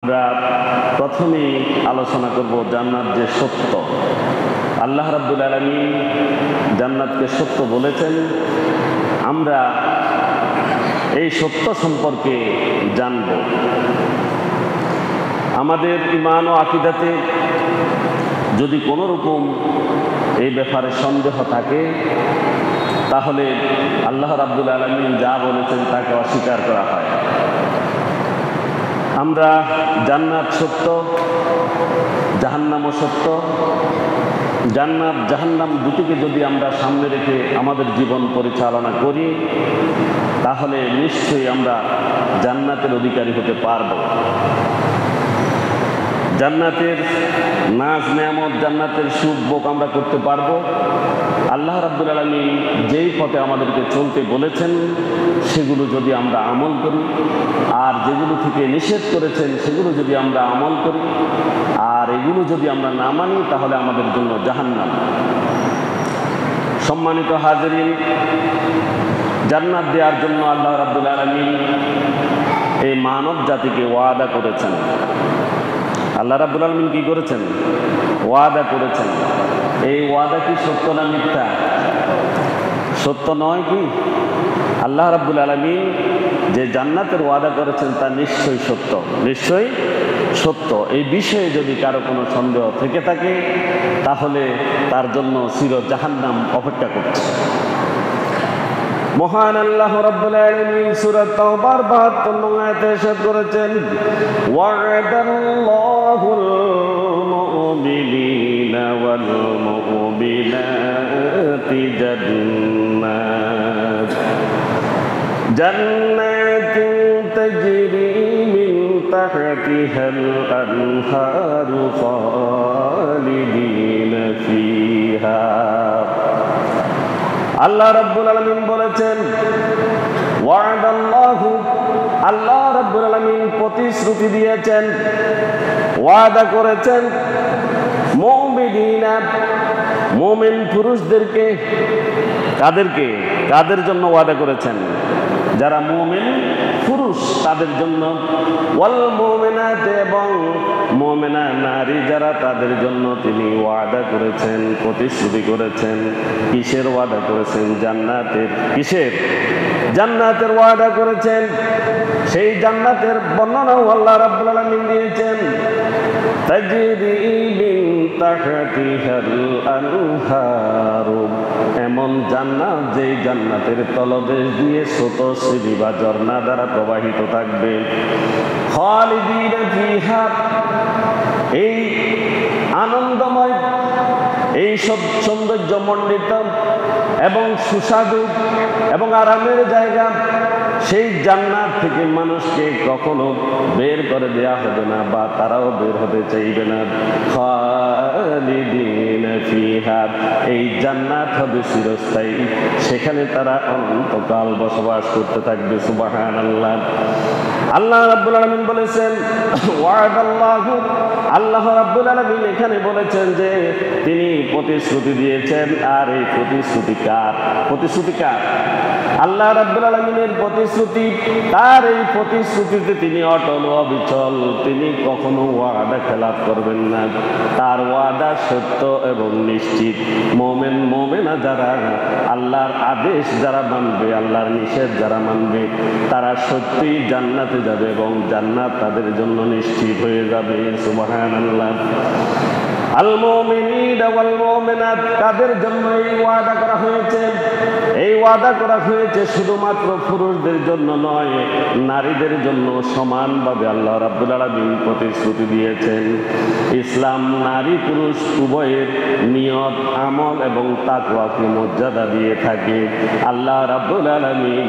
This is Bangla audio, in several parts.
আমরা প্রথমেই আলোচনা করব জান্নাত যে সত্য। আল্লাহ রাব্বুল আলামিন জান্নাতকে সত্য বলেছেন। আমরা এই সত্য সম্পর্কে জানব। আমাদের ঈমান ও আকীদাতে যদি কোনো রকম এই ব্যাপারে সন্দেহ থাকে, তাহলে আল্লাহ রাব্বুল আলামিন যা বলেছেন তাকে অস্বীকার করা হয়। আমরা জান্নাত সত্য, জাহান্নামও সত্য। জান্নাত জাহান্নাম দুটিকে যদি আমরা সামনে রেখে আমাদের জীবন পরিচালনা করি, তাহলে নিশ্চয়ই আমরা জান্নাতের অধিকারী হতে পারব। জান্নাতের নাজ নেয়ামত, জান্নাতের সুখ ভোগ আমরা করতে পারবো। আল্লাহ রাব্বুল আলামিন যেই পথে আমাদেরকে চলতে বলেছেন সেগুলো যদি আমরা আমল করি, আর যেগুলো থেকে নিষেধ করেছেন সেগুলো যদি আমরা আমল করি, আর এগুলো যদি আমরা না মানি, তাহলে আমাদের জন্য জাহান্নাম। সম্মানিত হাজিরিন, জান্নাত দেওয়ার জন্য আল্লাহ রাব্বুল আলামিন এই মানব জাতিকে ওয়াদা করেছেন। আল্লাহ রাব্বুল আলামিন কি করেছেন? ওয়াদা করেছেন। এই ওয়াদা কি সত্য না মিথ্যা? সত্য নয় কি? আল্লাহ রাব্বুল আলামিন যে জান্নাতের ওয়াদা করেছেন তা নিশ্চয়ই সত্য, নিশ্চয়ই সত্য। এই বিষয়ে যদি কারো কোনো সন্দেহ থেকে থাকে, তাহলে তার জন্য চির জাহান্নাম অপেক্ষা করছে। মহান আল্লাহ রাব্বুল আলামিন সূরা তাওবার ৭২ নং আয়াতে ইরশাদ করেছেন, ওয়া'দাল্লাহুল মুমিনিনা ওয়াল মুমিনাতি জান্নাতিন তাজরি মিন তাহতিহাল আনহারু খালিদিনা ফিহা। আল্লাহ রাব্বুল আলামিন বলেছেন, ওয়া'দাল্লাহু, আল্লাহ রাব্বুল আলামিন প্রতিশ্রুতি দিয়েছেন, ওয়াদা করেছেন মুমিনিনা, মুমিন পুরুষদেরকে। কাদেরকে? কাদের জন্য ওয়াদা করেছেন? যারা মুমিন পুরুষ তাদের জন্য। ওয়াল মুমিনাত, এবং মুমিনা নারী যারা, তাদের জন্য তিনি ওয়াদা করেছেন, প্রতিশ্রুতি করেছেন। কিসের ওয়াদা করেছেন? জান্নাতের। কিসের? জান্নাতের ওয়াদা করেছেন। সেই জান্নাতের বর্ণনাও আল্লাহ রাব্বুল আলামিন দিয়েছেন, তাজরি মিন তাহতিহাল আনহারু, এমন জান্নাত যেই জান্নাতের তলদেশ দিয়ে ছোট সিঁড়ি বা ঝর্ণা দ্বারা প্রবাহিত থাকবে। খালিদিনা ফিহা, এই আনন্দময়, এই সব সৌন্দর্যমণ্ডিত এবং সুস্বাদু এবং আরামের জায়গা, সেই জান্নাত থেকে মানুষকে কখনো বের করে দেয়া হবে না, বা তারাও বের হতে চাইবে না। খালিদিনা ফিহা, এই জান্নাত হবে চিরস্থায়ী, সেখানে তারা অনন্তকাল বসবাস করতে থাকবে। সুবহানাল্লাহ। আল্লাহ রাব্বুল আলামিন বলেছেন, ওয়া'দাল্লাহু, আল্লাহ রাব্বুল আলামিন এখানে বলেছেন যে তিনি প্রতিশ্রুতি দিয়েছেন। আর এই প্রতিশ্রুতি কার? প্রতিশ্রুতি কার? আল্লাহ রাব্বুল আলামিনের প্রতিশ্রুতি। তার এই প্রতিশ্রুতিতে তিনি অটল অবিচল, তিনি কখনো ওয়াদা খেলাফ করবেন না। তার ওয়াদা সত্য এবং নিশ্চিত। মুমিন মুমিনা যারা আল্লাহর আদেশ যারা মানবে, আল্লাহর নিষেধ যারা মানবে, তারা সত্যিই জান্নাতে যাবে এবং জান্নাত তাদের জন্য নিশ্চিত হয়ে যাবে। সুবহানাল্লাহ। আল মুমিনিনা ওয়াল মুমিনাত, কাদের জন্য এই ওয়াদা করা হয়েছে? এই ওয়াদা করা হয়েছে শুধুমাত্র পুরুষদের জন্য নয়, নারীদের জন্য সমানভাবে আল্লাহ রাব্বুল আলামিন প্রতিশ্রুতি দিয়েছেন। ইসলাম নারী পুরুষ উভয়ের নিয়ত, আমল এবং তাকওয়াকে মর্যাদা দিয়ে থাকে। আল্লাহ রাব্বুল আলামিন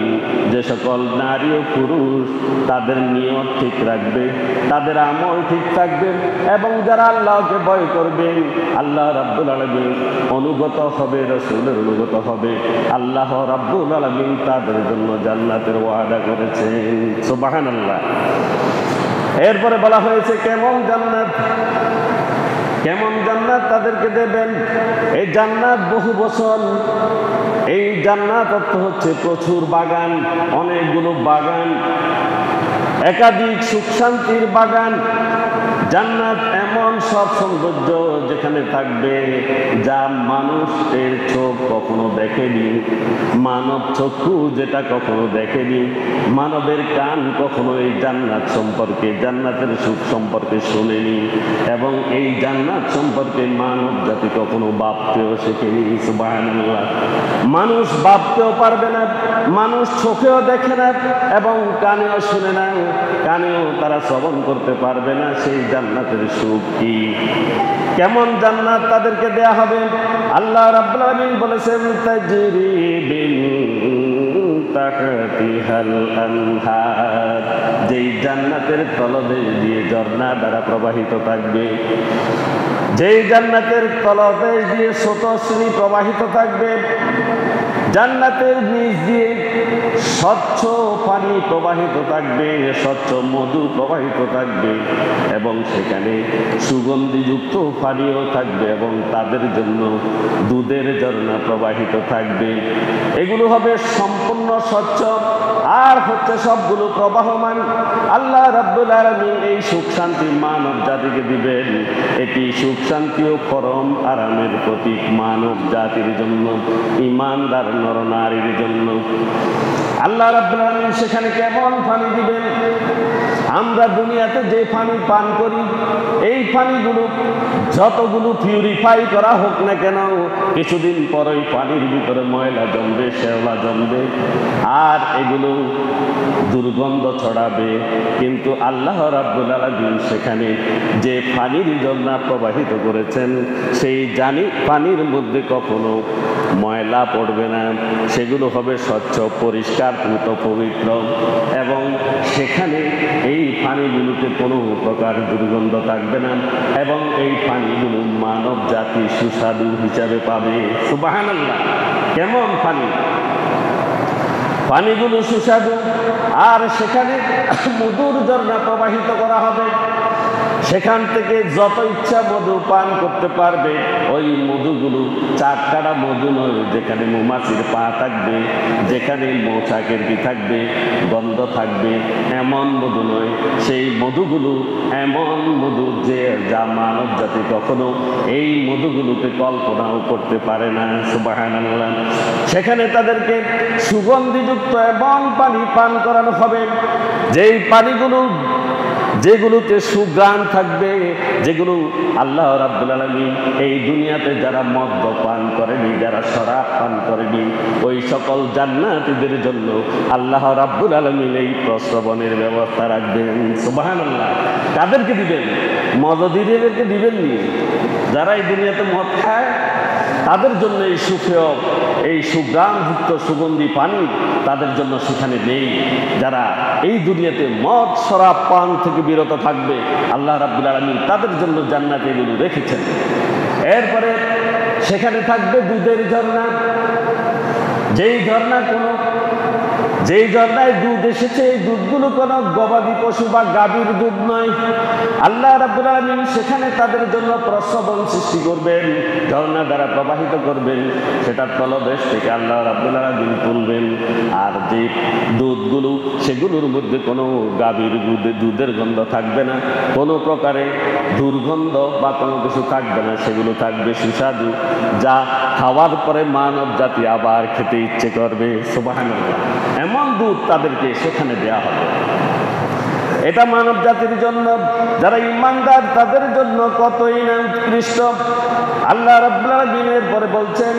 যে সকল নারী ও পুরুষ তাদের নিয়ত ঠিক রাখবে, তাদের আমল ঠিক থাকবে, এবং যারা আল্লাহকে ভয় করবে, আল্লাহ রাব্বুল আলামিন অনুগত হবে, রাসূলের অনুগত হবে, আল্লাহ রাব্বুল আলামিন তাদের জন্য জান্নাতের ওয়াদা করেছেন। সুবহানাল্লাহ। এরপরে বলা হয়েছে কেমন জান্নাত, কেমন জান্নাত তাদেরকে দেবেন। এই জান্নাত বহু বছর, এই জান্নাত অর্থ হচ্ছে প্রচুর বাগান, অনেকগুলো বাগান। একাধিক সুখ শান্তির বাগান। জান্নাত এমন সব সৌন্দর্য যেখানে থাকবে যা মানুষের চোখ কখনো দেখেনি, মানব চক্ষু যেটা কখনো দেখেনি, মানবের কান কখনো এই জান্নাত সম্পর্কে, জান্নাতের সুখ সম্পর্কে শোনেনি, এবং এই জান্নাত সম্পর্কে মানব জাতি কখনো ভাবতেও শেখেনি। সুবহানাল্লাহ। মানুষ ভাবতেও পারবে না, মানুষ চোখেও দেখে না এবং কানেও শুনে না, কানেও তারা শ্রবণ করতে পারবে না সেই জান্নাতের সুখ কি, কেমন জান্নাত তাদেরকে দেয়া হবে। আল্লাহ রাব্বুল আলামিন বলেছেন তাজরি বিন তাহতিহাল আনহার, যেই জান্নাতের তলদেশ দিয়ে ঝর্ণা দ্বারা প্রবাহিত থাকবে, যেই জান্নাতের তলদেশ দিয়ে স্রোতস্বিনী প্রবাহিত থাকবে, জান্নাতের নিচ দিয়ে স্বচ্ছ পানি প্রবাহিত থাকবে, স্বচ্ছ মধু প্রবাহিত থাকবে, এবং সেখানে সুগন্ধিযুক্ত পানিও থাকবে, এবং তাদের জন্য দুধের ঝর্ণা প্রবাহিত থাকবে। এগুলো হবে সম্পূর্ণ স্বচ্ছ আর হচ্ছে সবগুলো প্রবাহমান। আল্লাহ রাব্বুল আলামিন এই সুখ শান্তি মানব জাতিকে দিবেন। এটি সুখ শান্তি ও পরম আরামের প্রতীক মানব জাতির জন্য, ঈমানদার নরনারীর জন্য। আল্লাহ রাব্বুল আলামিন সেখানে কেমন পানি দিবেন? আমরা দুনিয়াতে যে পানি পান করি, এই পানিগুলো যতগুলো পিউরিফাই করা হোক না কেন, কিছুদিন পরই পানির ভিতরে ময়লা জমবে, শ্যাওলা জমবে, আর এগুলো দুর্গন্ধ ছড়াবে। কিন্তু আল্লাহ রাব্বুল আলামিন সেখানে যে পানির ঝর্ণা প্রবাহিত করেছেন, সেই পানির মধ্যে কখনো ময়লা পড়বে না, সেগুলো হবে স্বচ্ছ, পরিষ্কার, পূত, পবিত্র, এবং সেখানে এই পানিগুলোতে কোনো প্রকার দুর্গন্ধ থাকবে না, এবং এই পানিগুলো মানব জাতি সুস্বাদু হিসাবে পাবে। সুবহানাল্লাহ। কেমন পানি? পানিগুলো সুস্বাদু, আর সেখানে মধুর ঝর্ণা প্রবাহিত করা হবে। সেখান থেকে যত ইচ্ছা মধু পান করতে পারবে। ওই মধুগুলো চারটারা মধু নয়, যেখানে মৌমাছির পা থাকবে, যেখানে মৌচাকের কি থাকবে, গন্ধ থাকবে, এমন মধু নয়। সেই মধুগুলো এমন মধু যে যা মানব জাতি কখনো এই মধুগুলোকে কল্পনাও করতে পারে না। সুবহানাল্লাহ। সেখানে তাদেরকে সুগন্ধিযুক্ত এবং পানি পান করানো হবে, যেই পানিগুলো যেগুলোতে সুঘ্রাণ থাকবে, যেগুলো আল্লাহ রাব্বুল আলামিন এই দুনিয়াতে যারা মদ্য পান করেনি, যারা শরাব পান করেনি, ওই সকল জান্নাতীদের জন্য আল্লাহ রাব্বুল আলামিন এই প্রস্রবণের ব্যবস্থা রাখবেন। সুবহানাল্লাহ। কাদেরকে দিবেন? মদদীদেরকে দিবেননি। যারা এই দুনিয়াতে মদ খায় তাদের জন্য এই সুখেয়, এই সুঘ্রাণযুক্ত সুগন্ধি পানি তাদের জন্য সেখানে নেই। যারা এই দুনিয়াতে মদ শরাব পান থেকে বিরত থাকবে, আল্লাহ রাব্বুল আলামিন তাদের জন্য জান্নাতে এগুলো রেখেছেন। এরপরে সেখানে থাকবে দুধের ঝর্ণা, যেই ঝর্ণায় দুধ এসেছে, এই দুধগুলো কোনো গবাদি পশু বা গাভীর দুধ নয়। আল্লাহ রাব্বুল আলামিন সেখানে তাদের জন্য প্রস্রবণ সৃষ্টি করবেন, ঝর্ণা দ্বারা প্রবাহিত করবেন, সেটার তলদেশ থেকে আল্লাহ রাব্বুল আলামিন তুলবেন। আর যে দুধগুলো, সেগুলোর মধ্যে কোনো গাভীর দুধের গন্ধ থাকবে না, কোনো প্রকারে দুর্গন্ধ বা কোনো কিছু থাকবে না, সেগুলো থাকবে সুস্বাদু, যা খাওয়ার পরে মানব জাতি আবার খেতে ইচ্ছে করবে। সুবহানাল্লাহ। এমন দুধ তাদেরকে সেখানে দেয়া হবে। এটা মানব জাতির জন্য, যারা ঈমানদার তাদের জন্য কতই না উৎকৃষ্ট। আল্লাহ রাব্বুল আলামিন পরে বলছেন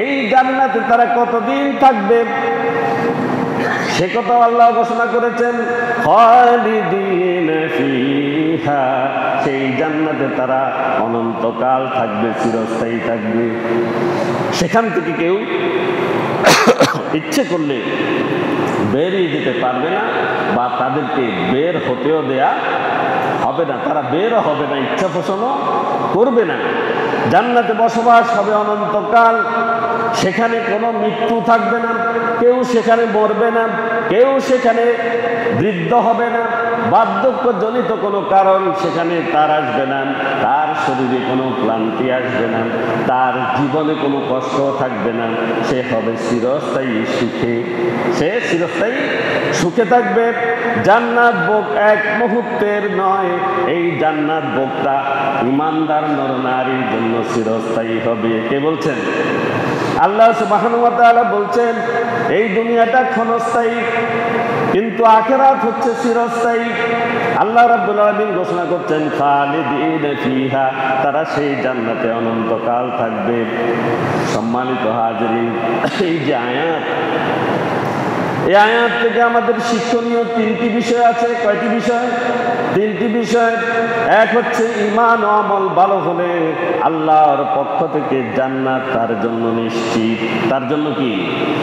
এই জান্নাতে তারা কতদিন থাকবে সে কথা আল্লাহ ঘোষণা করেছেন, খালিদিনা ফিহা, সেই জান্নাতে তারা অনন্তকাল থাকবে, চিরস্থায়ী থাকবে। সেখান থেকে কেউ ইচ্ছে করলে বেরিয়ে যেতে পারবে না, বা তাদেরকে বের হতেও দেয়া হবে না, তারা বেরও হবে না, ইচ্ছা পোষণও করবে না। জান্নাতে বসবাস হবে অনন্তকাল। সেখানে কোনো মৃত্যু থাকবে না, কেউ সেখানে মরবে না, কেউ সেখানে বৃদ্ধ হবে না, বার্ধক্যজনিত কোনো কারণ সেখানে তার আসবে না, তার শরীরে কোনো ক্লান্তি আসবে না, তার জীবনে কোনো কষ্ট থাকবে না। সে হবে চিরস্থায়ী সুখে, সে চিরস্থায়ী সুখে থাকবে। জান্নাত ভোগ এক মুহূর্তের নয়, এই জান্নাত ভোগটা ইমানদার নরনারীর জন্য চিরস্থায়ী হবে। কে বলছেন? আল্লাহ সুবহানাহু ওয়া তাআলা বলছেন এই দুনিয়াটা ক্ষণস্থায়ী, কিন্তু আখিরাত হচ্ছে চিরস্থায়ী। আল্লাহ রাব্বুল আলামিন ঘোষণা করছেন খালিদিনা ফিহা, তারা সেই জান্নাতে অনন্তকাল থাকবে। সম্মানিত হাজিরিন, এই যে আয়াত, এই আয়াত থেকে আমাদের শিক্ষণীয় তিনটি বিষয় আছে। কয়টি বিষয়? তিনটি বিষয়। এক হচ্ছে ঈমান ও আমল ভালো হলে আল্লাহর পক্ষ থেকে জান্নাত তার জন্য নিশ্চিত। তার জন্য কি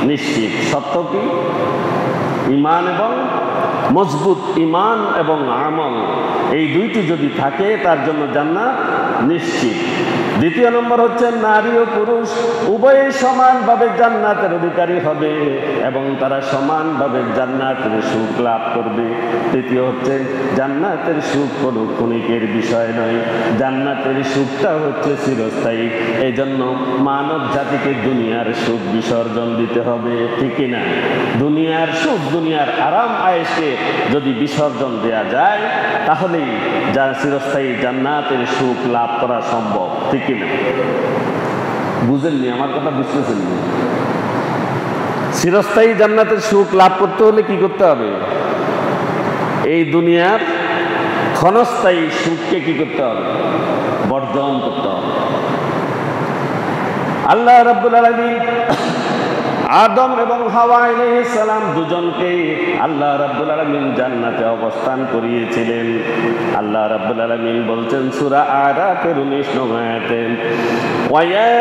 নিশ্চিত? সত্য কি? ঈমান এবং মজবুত ঈমান এবং আমল, এই দুইটি যদি থাকে তার জন্য জান্নাত নিশ্চিত। দ্বিতীয় নম্বর হচ্ছে নারী ও পুরুষ উভয়ে সমানভাবে জান্নাতের অধিকারী হবে এবং তারা সমানভাবে জান্নাতের সুখ লাভ করবে। তৃতীয় হচ্ছে জান্নাতের সুখ কোনো ক্ষণিকের বিষয় নয়, জান্নাতের সুখটা হচ্ছে চিরস্থায়ী। এই জন্য মানব জাতিকে দুনিয়ার সুখ বিসর্জন দিতে হবে, ঠিক কিনা? দুনিয়ার সুখ, দুনিয়ার আরাম আয়েশকে যদি বিসর্জন দেয়া যায় তাহলেই যা চিরস্থায়ী জান্নাতের সুখ লাভ করা সম্ভব, ঠিক কিনা? বুঝেননি? আমার কথা বুঝতেছেন? চিরস্থায়ী জান্নাতের সুখ লাভ করতে হলে কি করতে হবে? এই দুনিয়ার ক্ষণস্থায়ী সুখকে কি করতে হবে? বর্জন করতে হবে। আল্লাহ রাব্বুল আলামিন আদম এবং হাওয়া আলাইহিস সালাম দুজনকে আল্লাহ রাব্বুল আলামিন জান্নাতে অবস্থান করিয়েছিলেন। আল্লাহ রাব্বুল আলামিন বলছেন সূরা আরাফের 19 নং আয়াতে, ওয়া ইয়া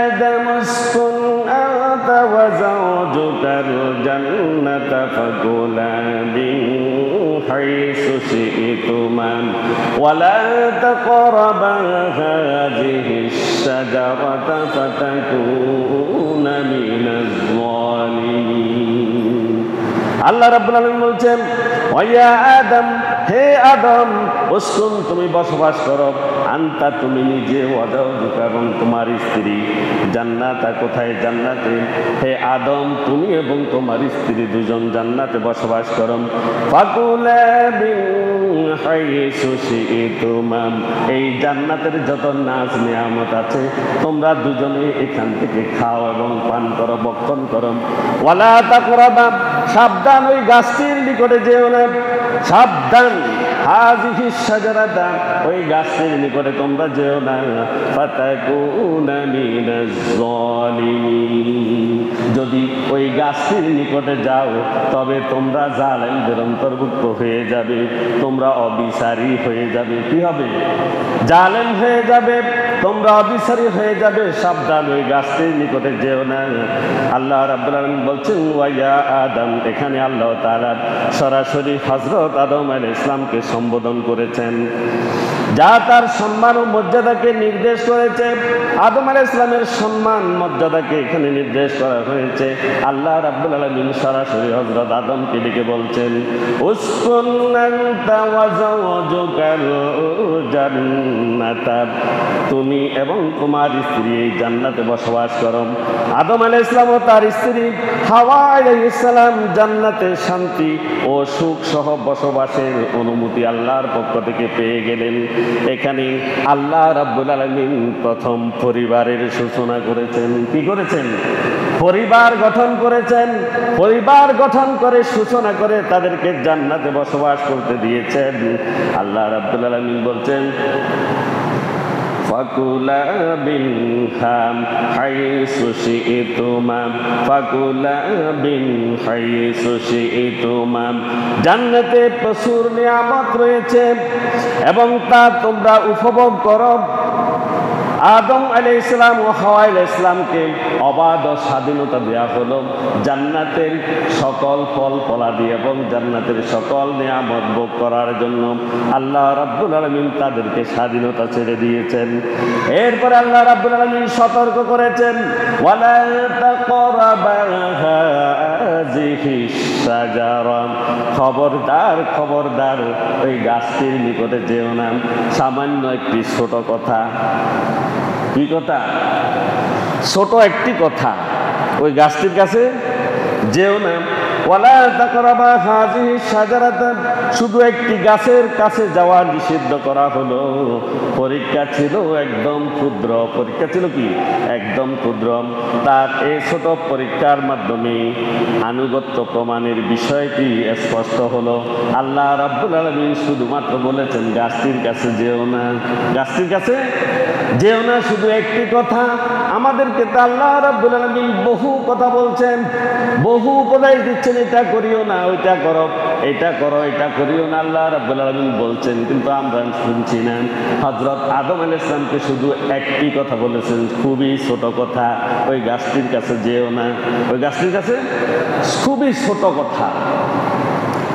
আদামু উসকুন আনতা ওয়া যাওজুকাল জান্নাতা ফাকুলা মিন হাইসু শি'তুমা ওয়া লা তাকরাবা হাযিহিশ শাজারাতা ফাতাকুনা মিনাজ যালিমিন। আল্লাহ রাব্বুল আলামিন বলছেন ওয়া আদম, হে আদম, উসকুন তুমি বসবাস করো, আনতা তুমি নিজে, ওয়াজাউজুকা এবং তোমার স্ত্রী, জান্নাতা কোথায়? জান্নাতে। হে আদম, তুমি এবং তোমার স্ত্রী দুজন জান্নাতে বসবাস করো। ফাকুলা মিন হাইসু শি'তুমা, এই জান্নাতের যত নাজ নিয়ামত আছে তোমরা দুজনে এখান থেকে খাও এবং পান করো, ভক্ষণ করো। ওয়ালা তাকরাবা, সাবধান ওই গাছটির নিকটে যেও না, সাবধান। হাযিহিশ শাজারাতা, ওই গাছটির নিকটে তোমরা যেও না। ফাতাকুনা মিনাজ যালিমিন, যদি ওই গাছটির নিকটে যাও তবে তোমরা জালেমদের অন্তর্ভুক্ত হয়ে যাবে, তোমরা অবিচারী হয়ে যাবে। কি হবে? জালেম হয়ে যাবে, তোমরা অবিচারী হয়ে যাবে। সাবধান, ওই গাছটির নিকটে যেও না। আল্লাহ রাব্বুল আলামিন বলছেন ওয়া ইয়া আদম, এখানে আল্লাহ তাআলা সরাসরি হযরত আদম আলাইহিস সালামকে সম্বোধন করেছেন, যা তার সম্মান ও মর্যাদাকে নির্দেশ করেছে। আদম আলাইহিস সালামের সম্মান মর্যাদাকে এখানে নির্দেশ করা হয়েছে। আল্লাহ রাব্বুল আলামিন সরাসরি হযরত আদমকে ডেকে বলছেন উসকুন আনতা ওয়া যাওজুকাল জান্নাতা, তুমি এবং তোমার স্ত্রী এই জান্নাতে বসবাস করো। আদম আলাইহিস সালাম ও তার স্ত্রী হাওয়া আলাইহিস সালাম জান্নাতে শান্তি ও সুখ সহ বসবাসের অনুমতি আল্লাহর পক্ষ থেকে পেয়ে গেলেন। এখানে আল্লাহ রাব্বুল আলামিন প্রথম পরিবারের সূচনা করেছেন। কি করেছেন? পরিবার গঠন করেছেন। পরিবার গঠন করে সূচনা করে তাদেরকে জান্নাতে বসবাস করতে দিয়েছেন। আল্লাহ রাব্বুল আলামিন বলছেন ফাকুলা মিনহা হাইসু শি'তুমা, ফাকুলা মিন হাইসু শি'তুমা, জান্নাতে প্রচুর নিয়ামত রয়েছে এবং তা তোমরা উপভোগ করো। আদম আলাইহিস সালাম ও হাওয়া আলাইহিস সালামকে অবাধ স্বাধীনতা দেয়া হলো জান্নাতের সকল ফল ফলাদি এবং জান্নাতের সকল নিয়ামত ভোগ করার জন্য। আল্লাহ রাব্বুল আলামিন তাদেরকে স্বাধীনতা ছেড়ে দিয়েছেন। এরপরে আল্লাহ রাব্বুল আলামিন সতর্ক করেছেন, ওয়ালা তাকরাবা হাযিহিস শাজারা, খবরদার খবরদার ওই গাছটির নিকটে যেও না। সামান্য একটি ছোট কথা, কি কথা? ছোট একটি কথা, ওই গাছটির কাছে যেও না। ওয়ালা তাকরাবা হাযিহিস শাজারাতা, শুধু একটি গাছের কাছে যাওয়া নিষিদ্ধ করা হলো। পরীক্ষা ছিল একদম ক্ষুদ্র, পরীক্ষা ছিল কি একদম ক্ষুদ্র। তার এই ছোট পরীক্ষার মাধ্যমে আনুগত্য প্রমাণের বিষয়টি স্পষ্ট হলো। আল্লাহ রাব্বুল আলামিন শুধুমাত্র বলেছেন গাছটির কাছে যেও না, গাছটির কাছে যেও না, শুধু একটি কথা। আমাদেরকে তো আল্লাহ রাব্বুল আলামিন বহু কথা বলছেন, বহু উপদেশ দিচ্ছেন, এটা করিও না, ওইটা করো, এটা করো, এটা করিও না, আল্লাহ রাব্বুল আলামিন বলছেন, কিন্তু আমরা শুনছি না। হযরত আদম আলাইহিস সালামকে শুধু একটি কথা বলেছেন, খুবই ছোট কথা, ওই গাছটির কাছে যেও না, ওই গাছটির কাছে, খুবই ছোট কথা।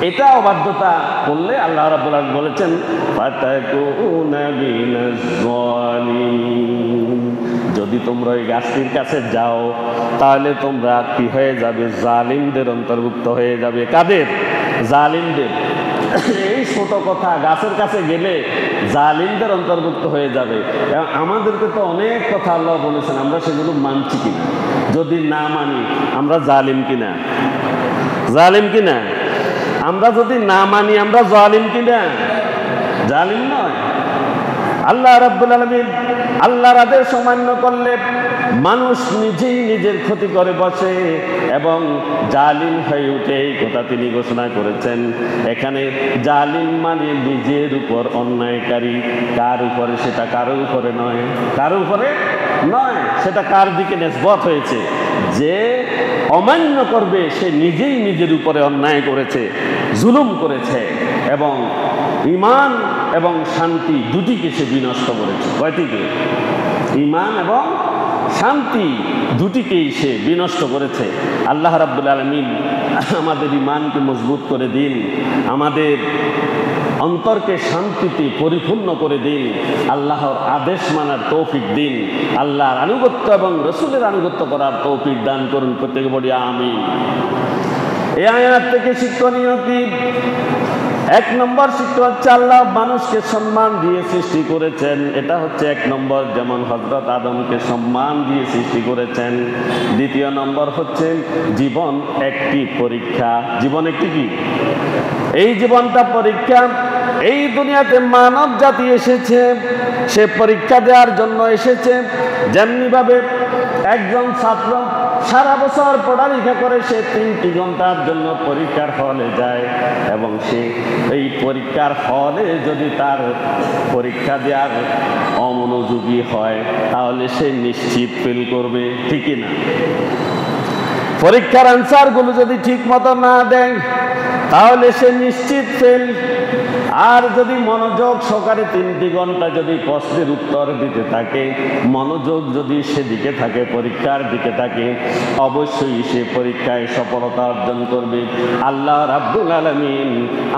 এটা অবাধ্যতা করলে আল্লাহ রাব্বুল আলামিন বলেছেন ফাতাকুনা মিনাজ জালিমিন, যদি তোমরা ওই গাছটির কাছে যাও তাহলে তোমরা কি হয়ে যাবে? জালিমদের অন্তর্ভুক্ত হয়ে যাবে। কাদের? জালিমদের। এই ছোট কথা, গাছের কাছে গেলে জালিমদের অন্তর্ভুক্ত হয়ে যাবে। আমাদেরকে তো অনেক কথা আল্লাহ বলেছেন, আমরা সেগুলো মানছি কিনা? যদি না মানি আমরা জালিম কিনা? জালিম কিনা? আমরা যদি না মানি আমরা জালিম কিনা? জালিম নয়। আল্লাহ রাব্বুল আলামিন আল্লাহর আদেশ অমান্য করলে মানুষ নিজেই নিজের ক্ষতি করে বসে এবং জালিম হয়ে উঠে, এই কথা তিনি ঘোষণা করেছেন। এখানে জালিম মানে নিজের উপর অন্যায়কারী। কার উপরে? সেটা কারো উপরে নয়, কারো উপরে নয়, সেটা কার দিকে নিসবত হয়েছে? যে অমান্য করবে সে নিজেই নিজের উপরে অন্যায় করেছে, জুলুম করেছে এবং ঈমান এবং শান্তি দুটিকে সে বিনষ্ট করেছে। কয়টিকে? ঈমান এবং শান্তি দুটিকেই সে বিনষ্ট করেছে। আল্লাহ রাব্বুল আলামিন আমাদের ঈমানকে মজবুত করে দিন, আমাদের অন্তরকে শান্তিতে পরিপূর্ণ করে দিন, আল্লাহর আদেশ মানার তৌফিক দিন, আল্লাহর আনুগত্য এবং রাসূলের আনুগত্য করার তৌফিক দান করুন। প্রত্যেকে বলি আমিন। এই আয়াত থেকে শিক্ষণীয় কি? এক নম্বর শিক্ষা হচ্ছে আল্লাহ মানুষকে সম্মান দিয়ে সৃষ্টি করেছেন, এটা হচ্ছে এক নম্বর, যেমন হযরত আদমকে সম্মান দিয়ে সৃষ্টি করেছেন। দ্বিতীয় নম্বর হচ্ছে জীবন একটি পরীক্ষা। জীবন একটি কি? এই জীবনটা পরীক্ষা। এই দুনিয়াতে মানব জাতি এসেছে, সে পরীক্ষা দেওয়ার জন্য এসেছে। যেমনিভাবে একজন ছাত্র সারা বছর পড়ালেখা করে সে 3টি ঘন্টার জন্য পরীক্ষার হলে যায় এবং সে এই পরীক্ষার হলে যদি তার পরীক্ষা দেওয়ার অমনোযোগী হয় তাহলে সে নিশ্চিত ফেল করবে, ঠিকই না? পরীক্ষার আনসারগুলো যদি ঠিক মতো না দেয় তাহলে সে নিশ্চিত ফেল। আর যদি মনোযোগ সহকারে 3টি ঘন্টা যদি প্রশ্নের উত্তর দিতে থাকে, মনোযোগ যদি সেদিকে থাকে, পরীক্ষার দিকে থাকে, অবশ্যই সে পরীক্ষায় সফলতা অর্জন করবে। আল্লাহ রাব্বুল আলামিন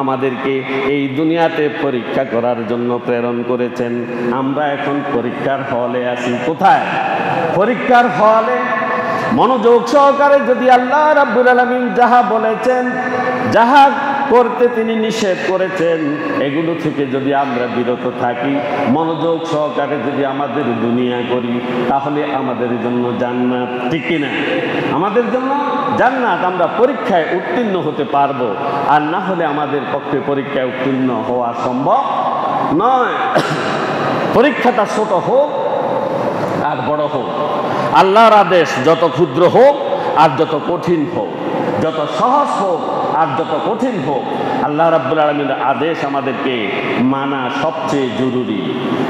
আমাদেরকে এই দুনিয়াতে পরীক্ষা করার জন্য প্রেরণ করেছেন। আমরা এখন পরীক্ষার হলে আছি। কোথায়? পরীক্ষার হলে। মনোযোগ সহকারে যদি আল্লাহ রাব্বুল আলামিন যাহা বলেছেন, যাহা করতে তিনি নিষেধ করেছেন, এগুলো থেকে যদি আমরা বিরত থাকি, মনোযোগ সহকারে যদি আমাদের দুনিয়া করি, তাহলে আমাদের জন্য জান্নাত, ঠিক কিনা? আমাদের জন্য জান্নাত। আমরা পরীক্ষায় উত্তীর্ণ হতে পারবো, আর না হলে আমাদের পক্ষে পরীক্ষায় উত্তীর্ণ হওয়া সম্ভব নয়। পরীক্ষাটা ছোট হোক আর বড় হোক, আল্লাহর আদেশ যত ক্ষুদ্র হোক আর যত কঠিন হোক, যত সহজ হোক আর যত কঠিন হোক, আল্লাহ রাব্বুল আলামিনের আদেশ আমাদেরকে মানা সবচেয়ে জরুরি,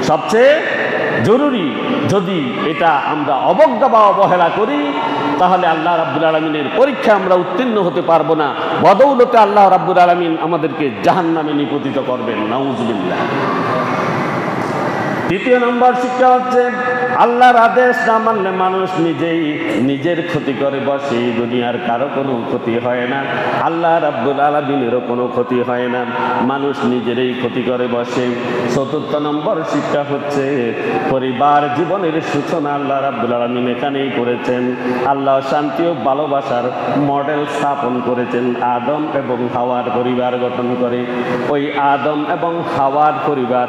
সবচেয়ে জরুরি। যদি এটা আমরা অবজ্ঞা বা অবহেলা করি তাহলে আল্লাহ রাব্বুল আলামিনের পরীক্ষা আমরা উত্তীর্ণ হতে পারবো না। বদৌলতে আল্লাহ রাব্বুল আলামিন আমাদেরকে জাহান্নামে নিপতিত করবেন। নাউজুবিল্লাহ। দ্বিতীয় নম্বর শিক্ষা হচ্ছে আল্লাহর আদেশ না মানলে মানুষ নিজেই নিজের ক্ষতি করে বসে। এই দুনিয়ার কারো কোনো ক্ষতি হয় না, আল্লাহ রাব্বুল আলামিনেরও কোনো ক্ষতি হয় না, মানুষ নিজেরই ক্ষতি করে বসে। চতুর্থ নম্বর শিক্ষা হচ্ছে পরিবার জীবনের সূচনা আল্লাহ রাব্বুল আলামিন এখানেই করেছেন। আল্লাহ শান্তি ও ভালোবাসার মডেল স্থাপন করেছেন আদম এবং হাওয়ার পরিবার গঠন করে। ওই আদম এবং হাওয়ার পরিবার